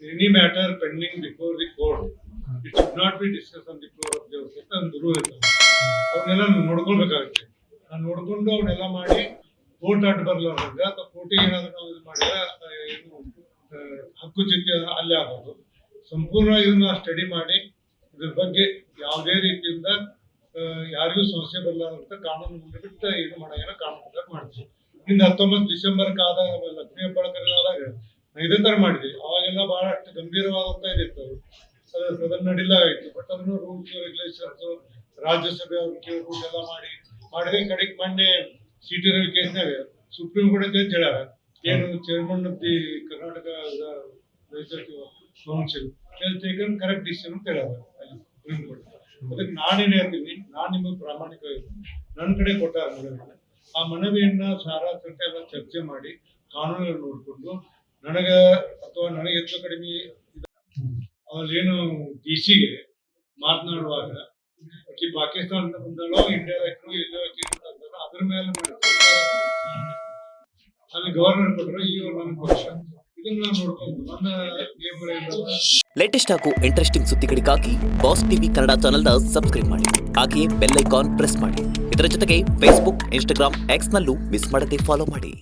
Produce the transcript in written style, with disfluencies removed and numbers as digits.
Any matter pending before the court it should not be discuss on the floor of the house ಅಂತ ಒಂದು rule ಇರ್ತದೆ. ಅವನ್ನೆಲ್ಲ ನೋಡ್ಕೊಳ್ಬೇಕಾಗುತ್ತೆ. ನಾನು ನೋಡ್ಕೊಂಡು ಅವನ್ನೆಲ್ಲ ಮಾಡಿ ಕೋರ್ಟ್ ಅಡ್ಡ ಬರ್ಲಾರ್ದಂಗ ಅಥವಾ ಕೋರ್ಟಿಗೆ ಏನಾದ್ರು ನಾವು ಇದು ಮಾಡಿದ್ರೆ ಏನು ಹಕ್ಕುಚ್ಯುತಿ ಅಲ್ಲೇ ಆಗೋದು. ಸಂಪೂರ್ಣವಾಗಿ ಇದನ್ನ ಸ್ಟಡಿ ಮಾಡಿ ಇದ್ರ ಬಗ್ಗೆ ಯಾವುದೇ ರೀತಿಯಿಂದ ಯಾರಿಗೂ ಸಮಸ್ಯೆ ಬರಲಾರಂತ ಕಾನೂನು ಮುಂದೆ ಏನು ಮಾಡೋಣ ಕಾನೂನು ಮಾಡ್ತೀವಿ. ಇಂದ 19 ಡಿಸೆಂಬರ್ಗೆ ಆದಾಗ ಲಕ್ಷ್ಮೀ ಹೆಬ್ಬಾಳ್ಕರ್ ಇದೇ ತರ ಮಾಡಿದ್ವಿ. ಅವಾಗೆಲ್ಲ ಬಹಳಷ್ಟು ಗಂಭೀರವಾದಂತ ಇದಿತ್ತು, ಅದನ್ನ ನಡಿಲ್ಲ ಆಯ್ತು. ಬಟ್ ಅದನ್ನು ರೂಲ್ಸ್ ರೆಗ್ಯುಲೇಷನ್ಸ್ ರಾಜ್ಯಸಭೆ ಅವ್ರು ಕೇಳ್ಕೊಂಡು ಎಲ್ಲ ಮಾಡಿದ್ರೆ ಕಡೆಗೆ ಮೊನ್ನೆ ಸಿಟಿ ರವಿ ಕೇಸ್ನಾಗ ಸುಪ್ರೀಂ ಕೋರ್ಟ್ ಜಡ್ಜ್ ಹೇಳ್ಯಾರ, ಏನು chairman of the Karnataka legislative council taken correct decision ಅಂತ ಹೇಳ್ಯಾರ ಸುಪ್ರೀಂ ಕೋರ್ಟ್. ಅದಕ್ಕೆ ನಾನೇನ್ ಹೇಳ್ತೀನಿ, ನಾನ್ ನಿಮಗೆ ಪ್ರಾಮಾಣಿಕ ನನ್ನ ಕಡೆ ಕೊಟ್ಟಾರ ಮನವಿ. ಆ ಮನವಿಯನ್ನ ಸಾರಾಸತೆ ಎಲ್ಲ ಚರ್ಚೆ ಮಾಡಿ ಕಾನೂನು ನೋಡ್ಕೊಂಡು ನನಗ ಅಥವಾ ನನಗೆ ಹೆಚ್ಚು ಕಡಿಮೆ ಅಲ್ಲೇನು ಡಿಸಿಗೆ ಮಾತನಾಡುವಾಗ ಆಕಿ ಪಾಕಿಸ್ತಾನ ಬಂದಳೋ ಇಂಡಿಯಾದಕ್ಕೂ ಎಲ್ಲೋ ಅದ್ರ ಮೇಲೆ ಅಲ್ಲಿ ಗವರ್ನರ್ ಕೊಟ್ಟರು ಈ ನನ್ನ ಪಕ್ಷ ಇದನ್ನ ನೋಡ್ಕೊಂಡು ನನ್ನ ಲೇಟೆಸ್ಟ್ ಹಾಗೂ ಇಂಟ್ರೆಸ್ಟಿಂಗ್ ಸುದ್ದಿಗಳಿಗಾಗಿ ಬಾಸ್ ಟಿವಿ ಕನ್ನಡ ಚಾನೆಲ್ನ ಸಬ್ಸ್ಕ್ರೈಬ್ ಮಾಡಿ, ಹಾಗೆಯೇ ಬೆಲ್ ಐಕಾನ್ ಪ್ರೆಸ್ ಮಾಡಿ. ಇದರ ಜೊತೆಗೆ ಫೇಸ್ಬುಕ್, ಇನ್ಸ್ಟಾಗ್ರಾಮ್, ಎಕ್ಸ್ ನಲ್ಲೂ ಮಿಸ್ ಮಾಡದೆ ಫಾಲೋ ಮಾಡಿ.